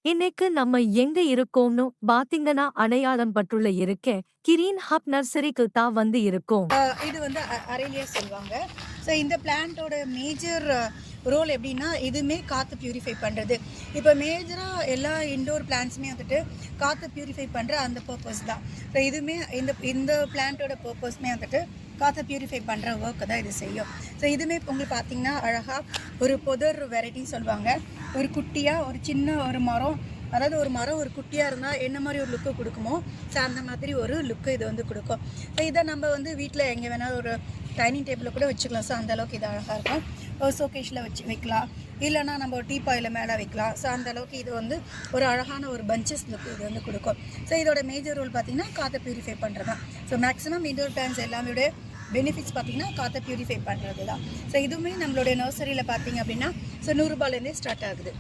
இன்னைக்கு நம்ம எங்க இருக்கோம்னு பாத்தீங்கன்னா அடையாளம் பட்டுள்ள இருக்க கிரீன் ஹப் நர்சரிக்கு தான் வந்து இருக்கோம். இது வந்து அரேலியா சொல்லுவாங்க. ஸோ இந்த பிளான்ட்டோட மேஜர் ரோல் எப்படின்னா, இதுவுமே காற்று பியூரிஃபை பண்ணுறது. இப்போ மேஜராக எல்லா இன்டோர் பிளான்ட்ஸுமே வந்துட்டு காற்று பியூரிஃபை பண்ணுற அந்த பர்பஸ் தான். ஸோ இதுவுமே இந்த இந்த பிளான்ட்டோட பர்பஸ்மே வந்துட்டு காற்றை பியூரிஃபை பண்ணுற ஒர்க்கு தான் இது செய்யும். ஸோ இதுவுமே உங்களுக்கு பார்த்தீங்கன்னா அழகாக ஒரு புதர் வெரைட்டின்னு சொல்லுவாங்க. ஒரு குட்டியாக ஒரு சின்ன ஒரு மரம், அதாவது ஒரு மரம் ஒரு குட்டியாக இருந்தால் என்ன மாதிரி ஒரு லுக்கு கொடுக்குமோ, ஸோ அந்த மாதிரி ஒரு லுக்கு இது வந்து கொடுக்கும். ஸோ இதை நம்ம வந்து வீட்டில் எங்கே வேணாலும் ஒரு டைனிங் டேபிளில் கூட வச்சுக்கலாம். ஸோ அந்தளவுக்கு இது அழகாக இருக்கும். ஒரு ஷோகேஷில் வைக்கலாம், இல்லைனா நம்ம ஒரு டீப்பாயில் மேலே வைக்கலாம். ஸோ அந்தளவுக்கு இது வந்து ஒரு அழகான ஒரு பஞ்சஸ் லுக் இது வந்து கொடுக்கும். ஸோ இதோட மேஜர் ரோல் பார்த்திங்கன்னா காற்றை பியூரிஃபை பண்ணுறது தான். ஸோ மேக்ஸிமம் இன்டோர் பிளான்ஸ் எல்லாமே பெனிஃபிட்ஸ் பார்த்திங்கன்னா காற்றை பியூரிஃபை பண்ணுறது தான். ஸோ இதுவுமே நம்மளுடைய நர்சரியில் பார்த்திங்க அப்படின்னா ஸோ 100 ரூபாயிலேருந்தே ஸ்டார்ட் ஆகுது.